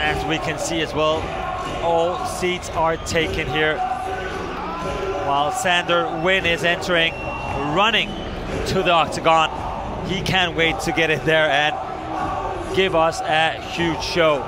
as we can see as well, all seats are taken here. While Sander Wynn is entering, running to the octagon. He can't wait to get in there and give us a huge show.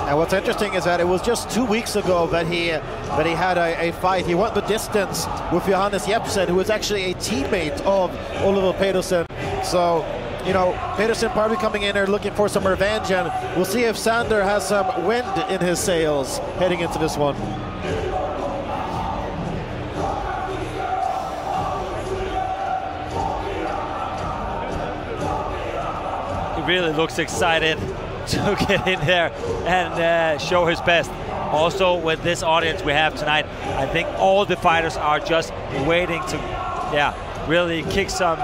And what's interesting is that it was just 2 weeks ago that he had a fight. He went the distance with Johannes Jepsen, who was actually a teammate of Oliver Petersen. So, you know, Petersen probably coming in there looking for some revenge, and we'll see if Sander has some wind in his sails heading into this one. He really looks excited to get in there and show his best. Also, with this audience we have tonight, I think all the fighters are just waiting to, really kick some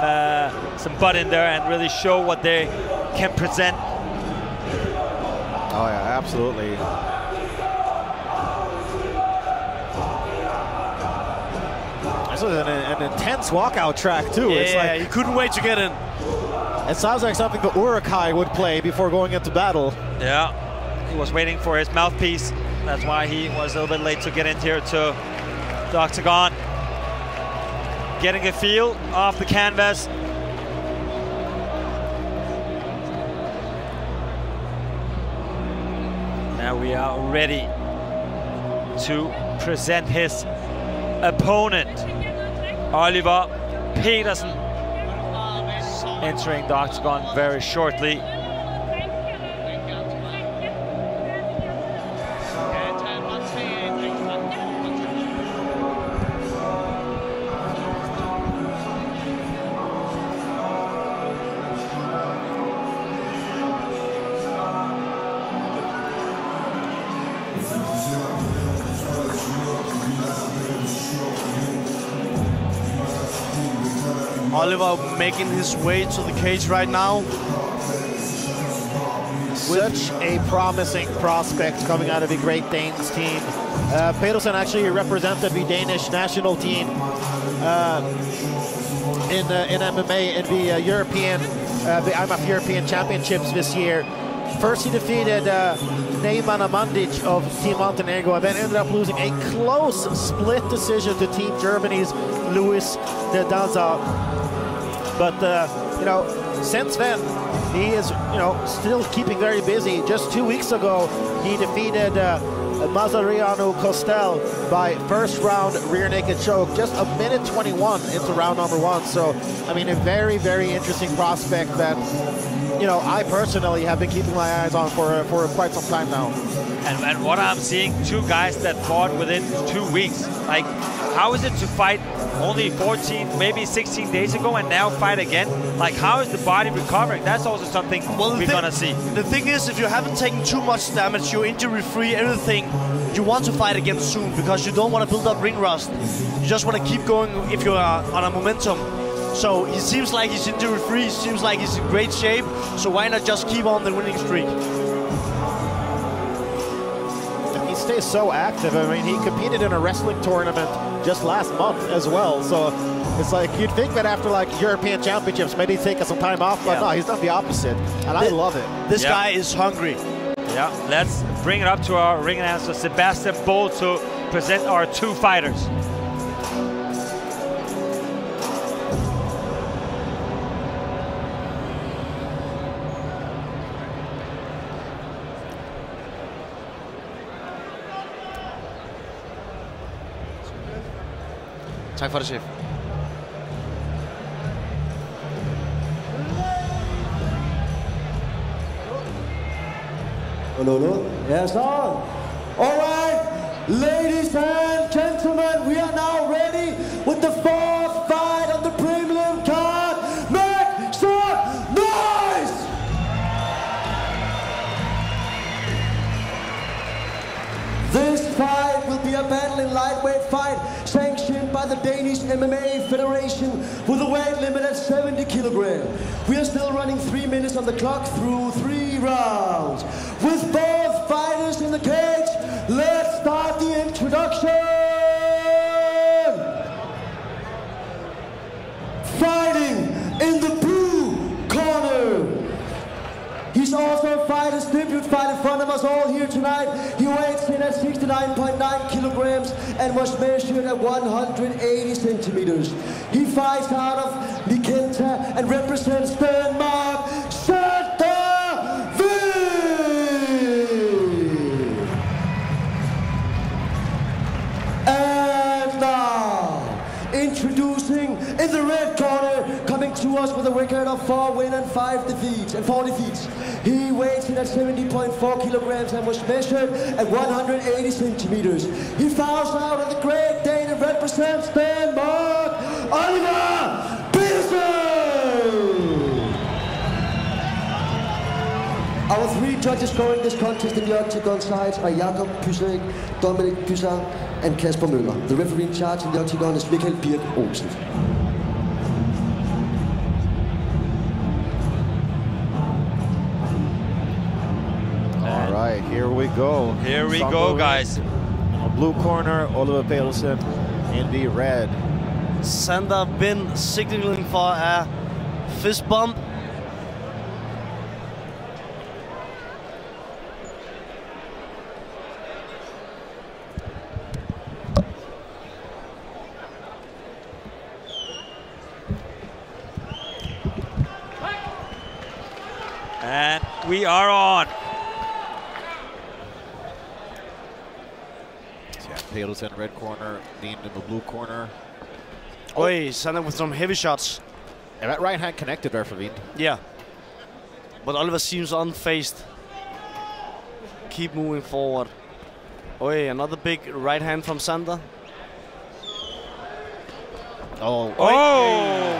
butt in there and really show what they can present. Oh yeah, absolutely. This was an intense walkout track too. Yeah, it's like, he couldn't wait to get in. It sounds like something the Urukai would play before going into battle. Yeah, he was waiting for his mouthpiece. That's why he was a little bit late to get in here to the octagon. Getting a feel off the canvas. Now we are ready to present his opponent, Oliver Petersen, entering the octagon very shortly. Oliver making his way to the cage right now. Such a promising prospect coming out of the Great Danes team. Petersen actually represented the Danish national team in MMA in the the IMAF European Championships this year. First he defeated Neyman Amandic of Team Montenegro, and then ended up losing a close split decision to Team Germany's Luis de Daza. But you know, since then he is, you know, still keeping very busy. Just 2 weeks ago he defeated Mazariano Costel by first round rear naked choke, just a minute 21 into round number 1. So I mean, a very, very interesting prospect that, you know, I personally have been keeping my eyes on for quite some time now. And what I'm seeing, 2 guys that fought within 2 weeks. Like, how is it to fight only 14, maybe 16 days ago and now fight again? Like, how is the body recovering? That's also something we're gonna see. The thing is, if you haven't taken too much damage, you're injury-free, everything, you want to fight again soon because you don't want to build up ring rust. You just want to keep going if you're on a momentum. So he seems like he's injury-free, seems like he's in great shape, so why not just keep on the winning streak? He stays so active. I mean, he competed in a wrestling tournament just last month as well, so it's like you'd think that after like European Championships maybe he'd take some time off, but no, he's done the opposite, and I love it. This guy is hungry. Yeah, let's bring it up to our ring announcer Sebastian Bull to present our 2 fighters. Tak for det, chef. Hello. Yes, on. All right, ladies and gentlemen, we are now ready with the 4th fight on the premium card. Make some noise! This fight will be a battle in lightweight fight sanctioned by the Danish MMA Federation with a weight limit at 70 kilograms. We are still running 3 minutes on the clock through 3 rounds. With both fighters in the cage, let's start the introduction! Fighting in the blue corner. He's also fighting fight, his debut fight in front of us all here tonight. He weighs in at 69.9 kilograms and was measured at 180 centimeters. He fights out of Nikenta and represents Denmark, and now, introducing in the red corner, coming to us with a record of 4 wins and 4 defeats. He weighs in at 70.4 kilograms and was measured at 180 centimeters. He fouls out of the Great Dane and represents Denmark, Oliver Petersen! Our 3 judges scoring this contest in the octagon sides are Jakob Pysek, Dominic Pysek, and Kasper Møller. The referee in charge in the octagon is Michael Birk Olsen. All right, here we go. Here we go, guys. Blue corner, Oliver Petersen in the red. Sander been signaling for a fist bump. And we are on. Yeah, Petersen red corner, Dean in the blue corner. Oi, Sander with some heavy shots. And that right hand connected there for Wind. Yeah. But Oliver seems unfazed. Keep moving forward. Oi, another big right hand from Sander. Oh,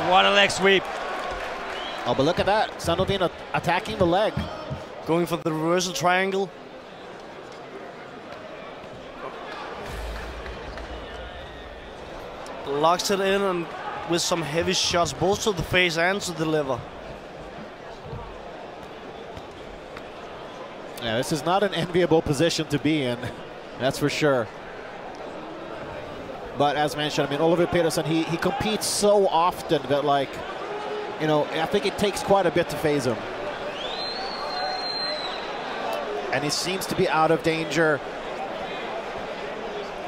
What a leg sweep. Oh, but look at that. Sandovin attacking the leg. Going for the reversal triangle. Locks it in and with some heavy shots, both to the face and to the liver. Yeah, this is not an enviable position to be in. That's for sure. But as mentioned, I mean, Oliver Petersen, he competes so often that, like, you know, I think it takes quite a bit to phase him. And he seems to be out of danger.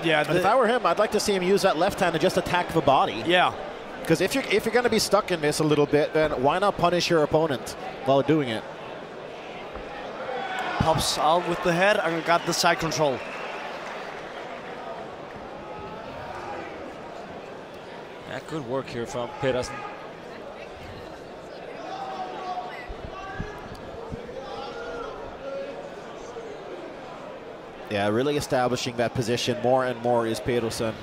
Yeah, But if I were him, I'd like to see him use that left hand and just attack the body. yeah. Because if you're going to be stuck in this a little bit, then why not punish your opponent while doing it? Pops out with the head and got the side control. Yeah, good work here from Petersen. Yeah, really establishing that position more and more is Petersen.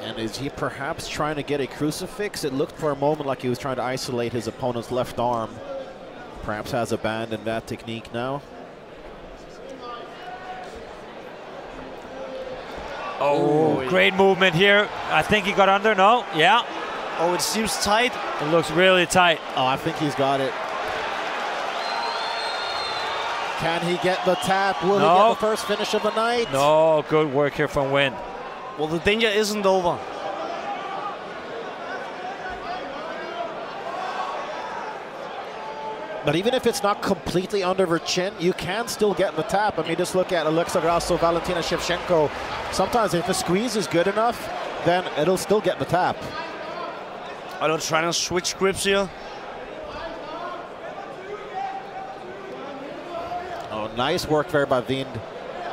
And is he perhaps trying to get a crucifix? It looked for a moment like he was trying to isolate his opponent's left arm. Perhaps has abandoned that technique now. Oh, great movement here. I think he got under, no? Yeah. Oh, it seems tight. It looks really tight. Oh, I think he's got it. Can he get the tap? Will he get the first finish of the night? No, good work here from Wind. Well, the danger isn't over. But even if it's not completely under her chin, you can still get the tap. I mean, just look at Alexa Grasso, Valentina Shevchenko. Sometimes if the squeeze is good enough, then it'll still get the tap. Are they trying to switch grips here? Oh, nice work there by Wind.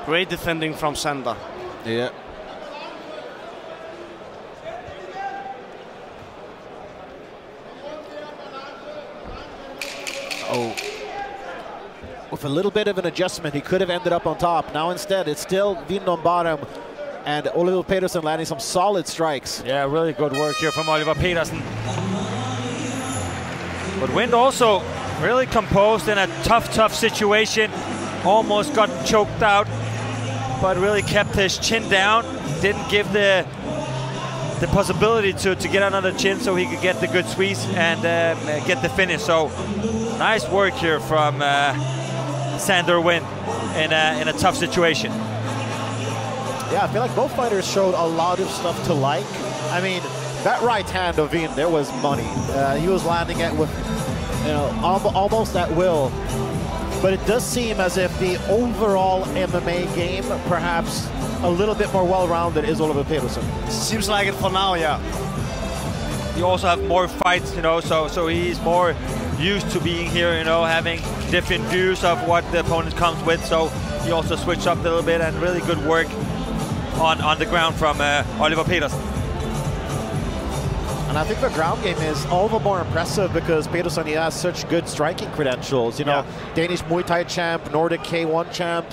Great defending from Sander. Yeah. Oh. With a little bit of an adjustment, he could have ended up on top. Now instead, it's still Wind on bottom, and Oliver Petersen landing some solid strikes. Yeah, really good work here from Oliver Petersen. But Wind also really composed in a tough situation. Almost got choked out, but really kept his chin down. Didn't give the possibility to get another chin so he could get the good squeeze and get the finish. So nice work here from Sander Wind in a tough situation. Yeah, I feel like both fighters showed a lot of stuff to like. I mean, That right hand of Wien, there was money. He was landing it with, almost at will. But it does seem as if the overall MMA game, perhaps a little bit more well-rounded, is Oliver Petersen. Seems like it for now, yeah. You also have more fights, so he's more used to being here, having different views of what the opponent comes with. So he also switched up a little bit, and really good work on the ground from Oliver Petersen. And I think the ground game is all the more impressive because Petersen, he has such good striking credentials. Danish Muay Thai champ, Nordic K1 champ,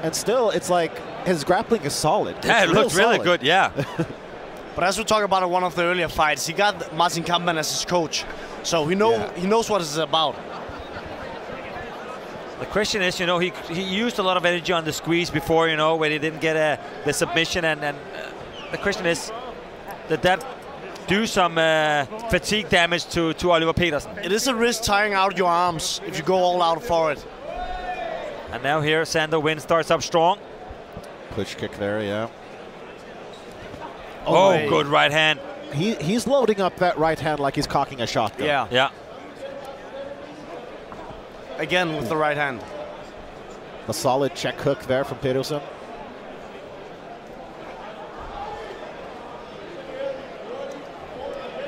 and still, it's like his grappling is solid. Yeah, it looks really good, yeah. But as we talk about in one of the earlier fights, he got Madsen as his coach, so he knows what it's about. The question is, he used a lot of energy on the squeeze before, when he didn't get the submission, and the question is, did that do some fatigue damage to Oliver Petersen? It is a risk tying out your arms if you go all out for it. And now here, Sander Win starts up strong. Push kick there, yeah. Oh, good right hand. He's loading up that right hand like he's cocking a shotgun. Yeah. Again with the right hand. A solid check hook there from Petersen.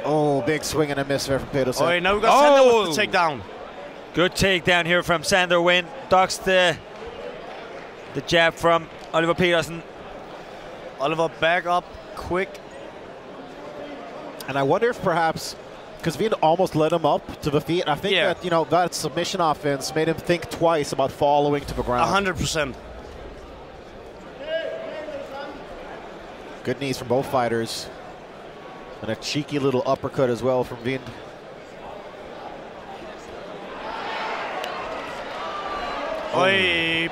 Oh, big swing and a miss there from Petersen. Oh, now we got Sander with the takedown. Good takedown here from Sander Win. Ducks the jab from Oliver Petersen. Oliver back up quick. And I wonder if perhaps, because Wien almost led him up to the feet, I think that, that submission offense made him think twice about following to the ground. 100%. Good knees from both fighters. And a cheeky little uppercut as well from Wien.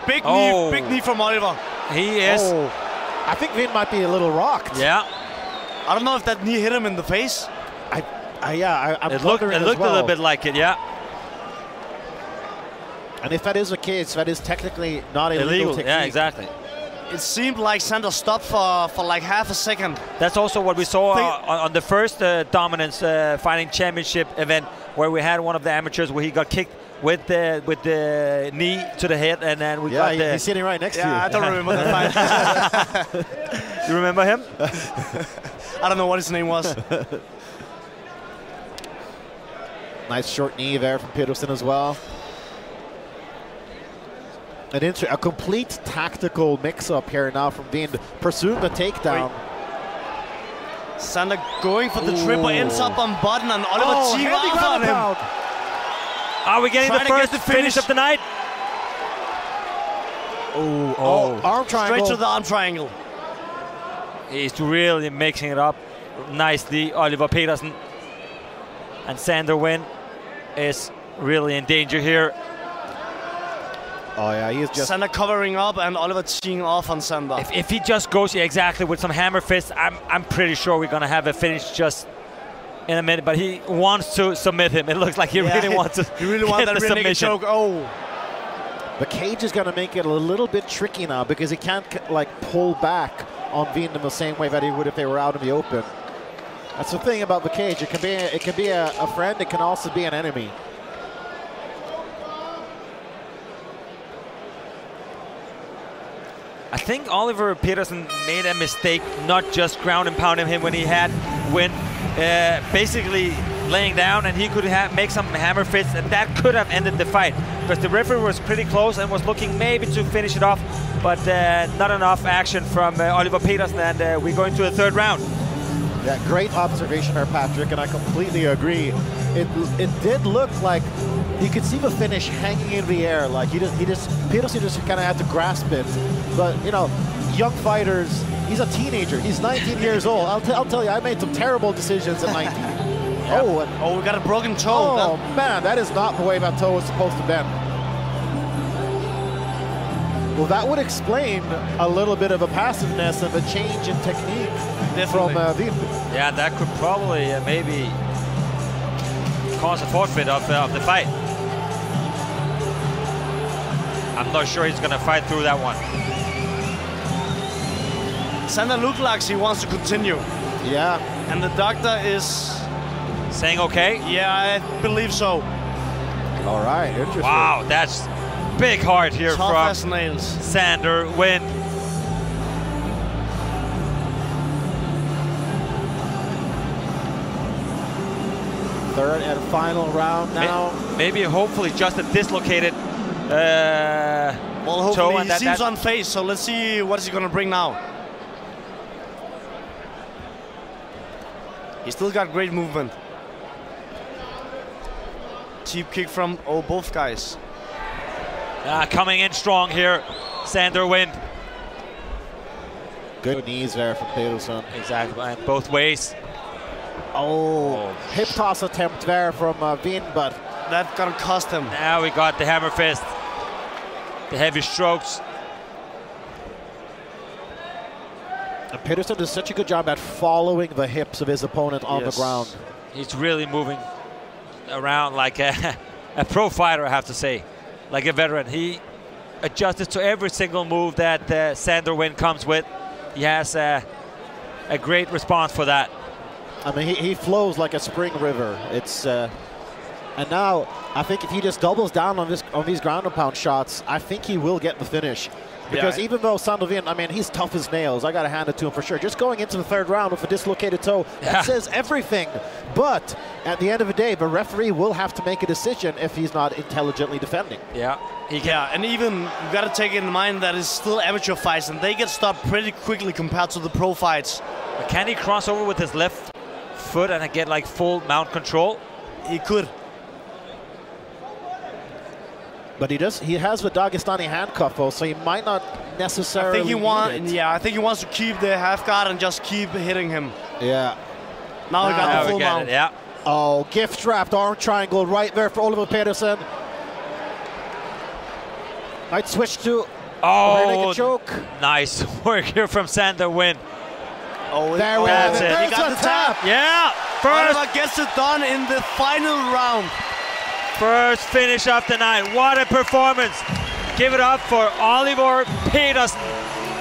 Big knee from Oliver. He is. Oh, I think Wien might be a little rocked. Yeah. I don't know if that knee hit him in the face. It looked a little bit like it, yeah. And if that is the case, that is technically not illegal technique. Yeah, exactly. It seemed like Sander stopped for like half a second. That's also what we saw on the first Dominance Fighting Championship event, where we had one of the amateurs where he got kicked with the knee to the head, and then we got he's sitting right next to you. Yeah, I don't remember that fight. You remember him? I don't know what his name was. Nice short knee there from Petersen as well. A complete tactical mix-up here now from Wien to pursue the takedown. Sander going for the triple, ends up on button, and Oliver team off on him. Are we getting the first finish of the night? Arm triangle. Straight to the arm triangle. He's really mixing it up nicely, Oliver Petersen. And Sander Win is really in danger here. Oh yeah, he is just... Sander covering up and Oliver teeing off on Sander. If he just goes exactly with some hammer fists, I'm pretty sure we're going to have a finish just in a minute. But he wants to submit him. It looks like he really wants to want that rear naked choke. Oh. The cage is going to make it a little bit tricky now because he can't like pull back on Wien in the same way that he would if they were out in the open. That's the thing about the cage. It can be a friend. It can also be an enemy. I think Oliver Petersen made a mistake not just ground and pounding him when he had Win basically laying down, and he could make some hammer fists, and that could have ended the fight because the referee was pretty close and was looking maybe to finish it off, but not enough action from Oliver Petersen, and we're going to the third round. Yeah, great observation there, Patrick, and I completely agree. It did look like you could see the finish hanging in the air. Like Petersen just kind of had to grasp it. But you know, young fighters. He's a teenager. He's 19 years old. I'll tell you, I made some terrible decisions at 19. Yeah. Oh, we got a broken toe. Oh man, that is not the way that toe is supposed to bend. Well, that would explain a little bit of a passiveness and a change in technique from Wien. Yeah, that could probably maybe cause a forfeit of the fight. I'm not sure he's going to fight through that one. Sander looks like he wants to continue. Yeah. And the doctor is saying okay? Yeah, I believe so. All right, interesting. Wow, that's big heart here Tough from as nails. Sander Wind. Third and final round now. Maybe, hopefully, just a dislocated well, toe. Hopefully he seems unfazed, so let's see what he's gonna bring now. He's still got great movement. Cheap kick from both guys. Coming in strong here, Sander Wind. Good knees there from Petersen. Exactly, and both ways. Oh, hip toss attempt there from Wind, but that's gonna cost him. Now we got the hammer fist, the heavy strokes. And Petersen does such a good job at following the hips of his opponent on the ground. He's really moving around like a pro fighter, I have to say, like a veteran. He adjusts to every single move that Sander Wind comes with. He has a great response for that. I mean, he flows like a spring river. It's and now I think if he just doubles down on these ground and pound shots, I think he will get the finish. Because even though Sander Wind, I mean, he's tough as nails. I got to hand it to him for sure. Just going into the third round with a dislocated toe, that says everything. But at the end of the day, the referee will have to make a decision if he's not intelligently defending. Yeah, and even you got to take in mind that it's still amateur fights, and they get stopped pretty quickly compared to the pro fights. But can he cross over with his left foot and get like full mount control? He could. But he has the Dagestani handcuff, though, so he might not necessarily. I think he wants to keep the half guard and just keep hitting him. Yeah. Now we got the full mount. Yeah. Oh, gift wrapped arm triangle right there for Oliver Petersen. Might switch to a choke. Nice work here from Sander Wind. Oh, there we have it. He got the tap. Yeah. First. Oliver gets it done in the final round. First finish of the night. What a performance. Give it up for Oliver Petersen.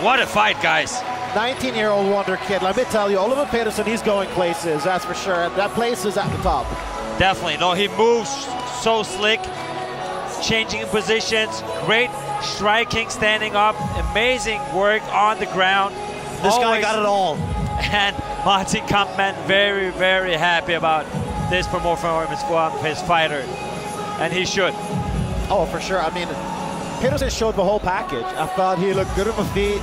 What a fight, guys. 19-year-old wonder kid. Let me tell you, Oliver Petersen, he's going places, that's for sure. That place is at the top. Definitely. No, he moves so slick. Changing positions. Great striking, standing up. Amazing work on the ground. This guy got it all. And Martin Kampmann very, very happy about this performance from his fighter. And he should. Oh, for sure. I mean, Petersen showed the whole package. I thought he looked good on the feet,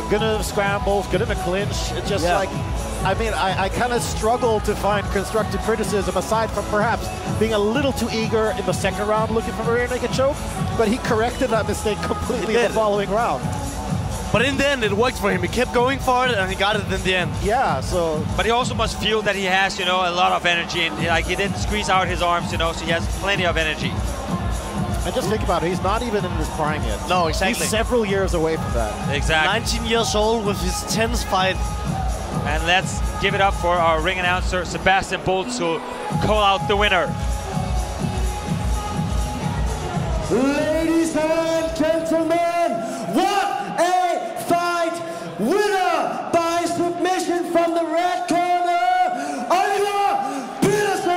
good in the scrambles, good in the clinch. It's just like, I mean, I kind of struggle to find constructive criticism aside from perhaps being a little too eager in the second round looking for a rear naked choke, but he corrected that mistake completely in the following round. But in the end, it worked for him. He kept going for it, and he got it in the end. Yeah, so... But he also must feel that he has, you know, a lot of energy. And like, he didn't squeeze out his arms, you know, so he has plenty of energy. And just think about it, he's not even in his prime yet. No, exactly. He's several years away from that. Exactly. 19 years old with his 10th fight. And let's give it up for our ring announcer, Sebastian Boltz, who call out the winner. Ladies and gentlemen, what a fight! Winner by submission from the red corner, Oliver Petersen!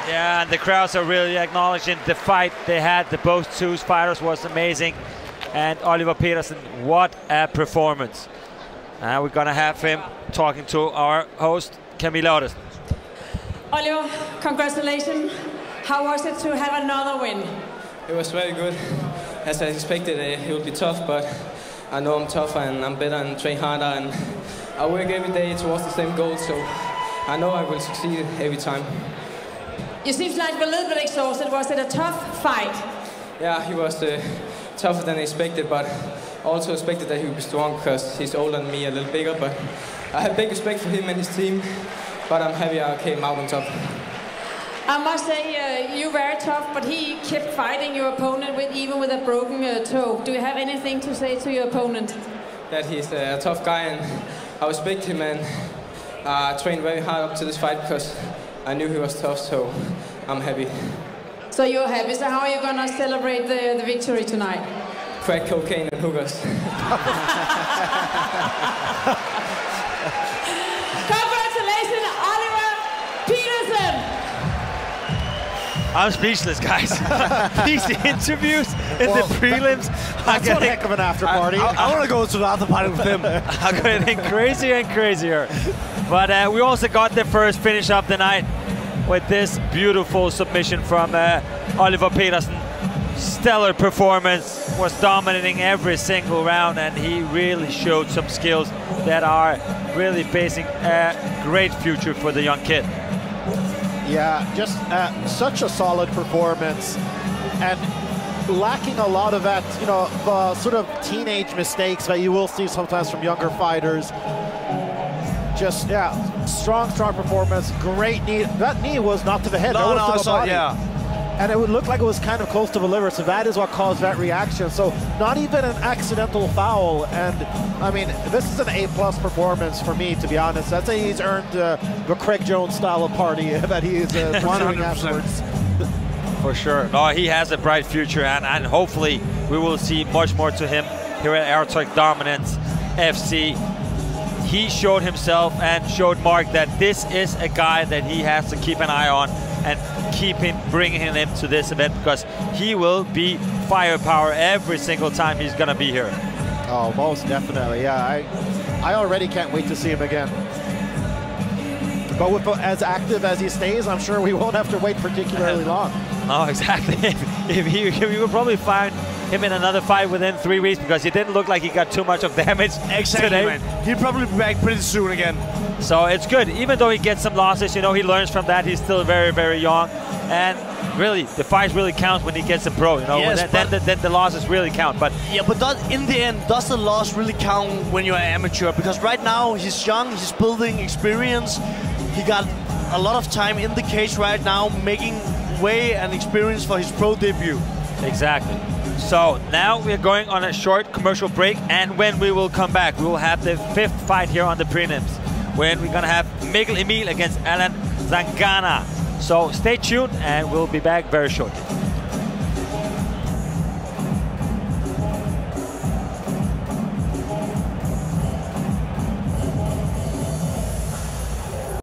Yeah, and the crowds are really acknowledging the fight they had. The both two fighters was amazing. And Oliver Petersen, what a performance. Now we're gonna have him talking to our host, Camilla Ottesen. Oliver, congratulations. How was it to have another win? It was very good. As I expected, it would be tough, but I know I'm tougher and I'm better and train harder, and I work every day towards the same goal, so I know I will succeed every time. You seem like a little bit exhausted. Was it a tough fight? Yeah, he was tougher than I expected, but also expected that he would be strong because he's older than me, a little bigger, but I have big respect for him and his team, but I'm happy I came out on top. I must say, you're very tough, but he kept fighting your opponent even with a broken toe. Do you have anything to say to your opponent? That he's a tough guy, and I respect him, and trained very hard up to this fight because I knew he was tough, so I'm happy. So you're happy. So how are you going to celebrate the victory tonight? crack cocaine and hookers. Congratulations, Oliver Petersen. I'm speechless, guys. These interviews in the prelims. That's one heck of an after party. I want to go to the after party with him. I'm getting crazier and crazier. But we also got the first finish of the night with this beautiful submission from Oliver Petersen. Stellar performance, was dominating every single round, and he really showed some skills that are really facing a great future for the young kid. Yeah, just such a solid performance, and lacking a lot of that, you know, sort of teenage mistakes that you will see sometimes from younger fighters. Just, yeah, strong performance, great knee. That knee was not to the head, No, that was to the body. yeah. And it would look like it was kind of close to the liver, so that is what caused that reaction. So not even an accidental foul, and I mean, this is an A+ performance for me, to be honest. I'd say he's earned the Craig Jones style of party that he is pursuing afterwards. For sure. No, he has a bright future, and hopefully we will see much more to him here at Airtox Dominance FC. He showed himself and showed Mark that this is a guy that he has to keep an eye on and bringing him to this event, because he will be firepower every single time he's gonna be here. Oh, most definitely, yeah. I already can't wait to see him again. But with as active as he stays, I'm sure we won't have to wait particularly long. Oh, exactly. We will probably find him in another fight within 3 weeks, because he didn't look like he got too much of damage today. Man. He'll probably be back pretty soon again. So it's good. Even though he gets some losses, you know, he learns from that. He's still very, very young. And really, the fights really count when he gets a pro, you know. Yes, then the losses really count. But yeah, but in the end, does the loss really count when you're an amateur? Because right now, he's young, he's building experience. He got a lot of time in the cage right now, making way and experience for his pro debut. Exactly. So now we're going on a short commercial break, and when we will come back, we will have the 5th fight here on the prelims, when we're gonna have Mikkel Emil against Alan Zangana. So stay tuned, and we'll be back very shortly.